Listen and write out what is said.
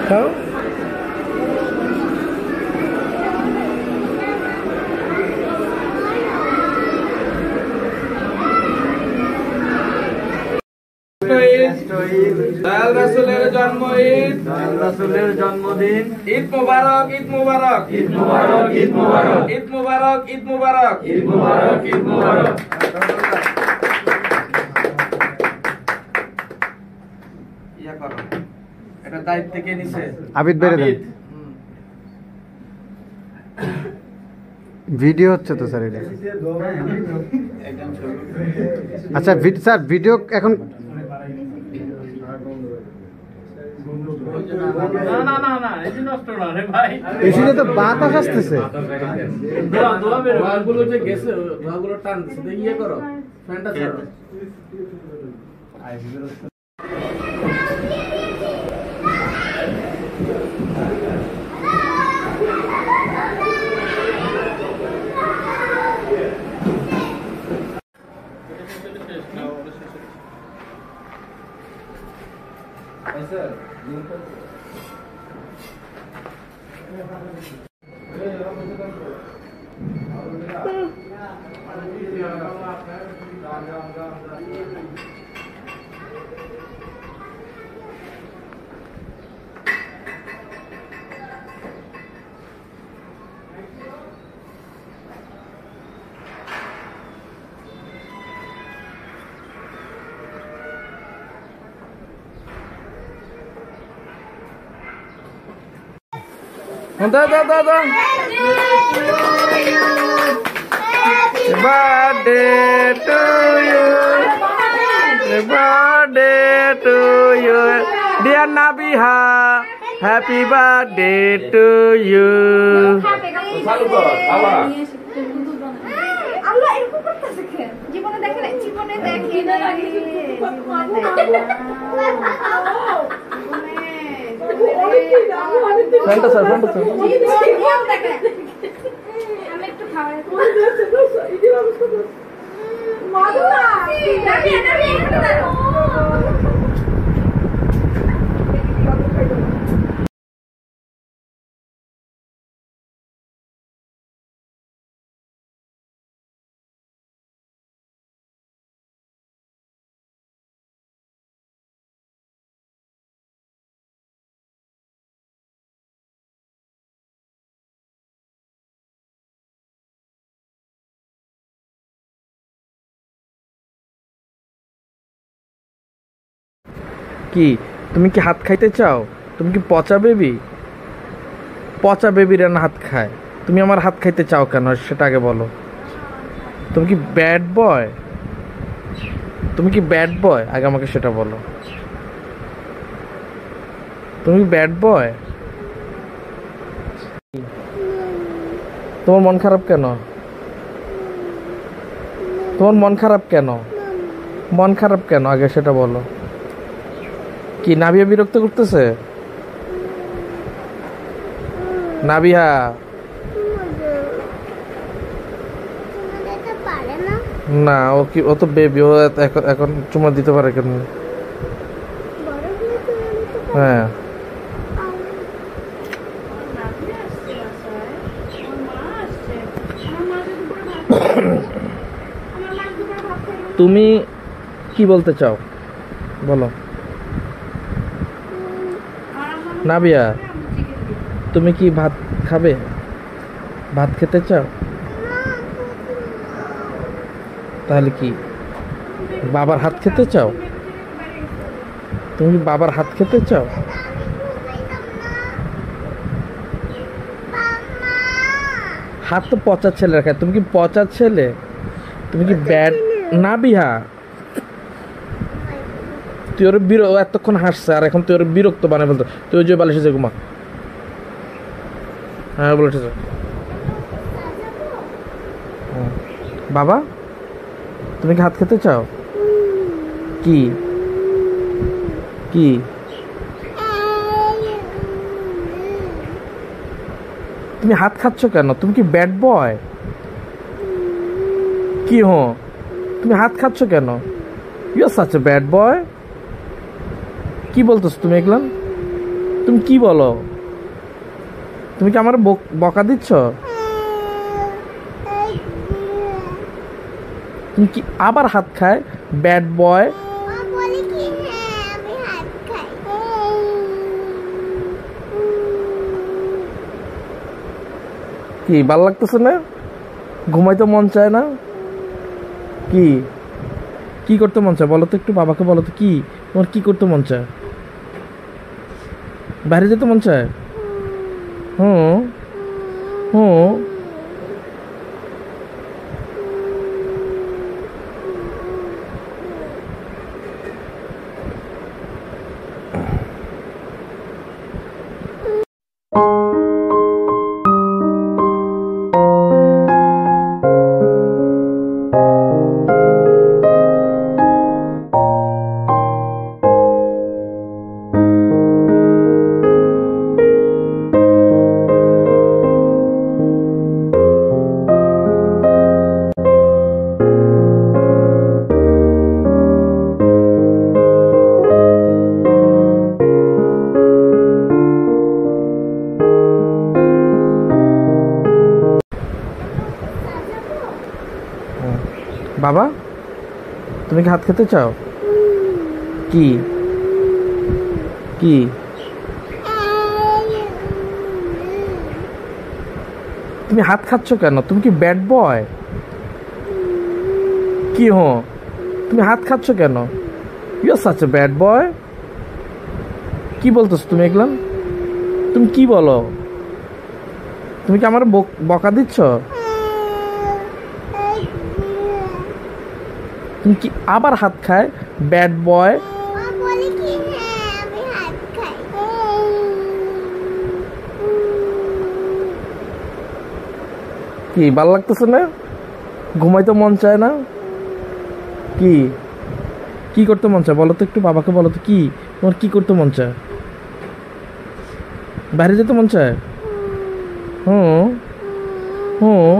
খাও। দয়াল রাসূলের জন্মদিন, দয়াল রাসূলের জন্মদিন। ঈদ মুবারক, ঈদ মুবারক, ঈদ মুবারক, ঈদ মুবারক, ঈদ মুবারক, ঈদ মুবারক, ঈদ মুবারক, ঈদ মুবারক। ইয়া করো, এটা দায়িত্ব কে নিছে? আবিদ বেরে দেন। ভিডিও হচ্ছে তো স্যার এটা। আচ্ছা স্যার ভিডিও এখন এখানে তো বাতাস আসতেছে। Birthday to you, birthday to you, dear Nabiha, happy birthday to you. আল্লাহ এরকম করতেছে কেন? জীবনে দেখে না, জীবনে দেখি না। ফ্যানটা স্যার, ফ্যানটা স্যার। আমি একটু খাওয়াই। কি তুমি কি হাত খাইতে চাও? তুমি কি পচা বেবি? পচা বেবিরা না হাত খায়, তুমি আমার হাত খাইতে চাও কেন সেটা আগে বলো। তুমি কি ব্যাড বয়? তুমি কি ব্যাড বয়? আগে আমাকে সেটা বলো। তুমি ব্যাড বয়? তোমার মন খারাপ কেন? তোমার মন খারাপ কেন? মন খারাপ কেন আগে সেটা বলো। কি নাবিয়া বিরক্ত করতেছে? নাবিহা না, ও কি, ও তো বেবি, ও এখন চুমা দিতে পারে কেন? হ্যাঁ তুমি কি বলতে চাও বলো। নাবিয়া তুমি কি ভাত খাবে? ভাত খেতে চাও? তাহলে কি বাবার হাত খেতে চাও? তুমি কি বাবার হাত খেতে চাও? হাত তো পচা ছেলে খায়, তুমি কি পচা ছেলে? তুমি কি ব্যাড? নাবিহা তুই ওর এতক্ষণ হাসছে আর এখন তুই ওর বিরক্ত বানায় বলতো। তুই ওই যে বালিশে যে ঘুমা। হ্যাঁ বলেছে বাবা তুমি কি হাত খেতে চাও? কি কি তুমি হাত খাচ্ছ কেন? তুমি কি ব্যাড বয়? কি হো তুমি হাত খাচ্ছ কেন? You are such a bad boy. কি বলতেছ তুমি এগুলা? তুমি কি বলো? তুমি কি আমার বকা দিচ্ছ? তুমি কি আবার হাত খায়? Bad boy. কি ভাল লাগতেছে না? ঘুমাইতে মন চায় না? কি কি করতে মন চায় বলো তো, একটু বাবাকে বলো তো, কি তোমার কি করতে মন চায়? বাইরে যেতে মন চায়? হুম হুম। বাবা, তুমি কি হাত খেতে চাও? কি কি তুমি হাত খাচ্ছ কেন? তুমি কি ব্যাড বয়? কি হো, তুমি হাত খাচ্ছ কেন? You are such a bad boy. কি বলতেছো তুমি এগুলা? তুমি কি বলো? তুমি কি আমার বকা দিচ্ছ? তুমি কি আবার হাত খায়? Bad boy. কি ভাল লাগতেছে না? ঘুমাইতে মন চায় না? কি কি করতে মন চায় বলো তো, একটু বাবাকে বলো তো, কি তোমার কি করতে মন চায়? বাইরে যেতে মন চায়? হুম হুম।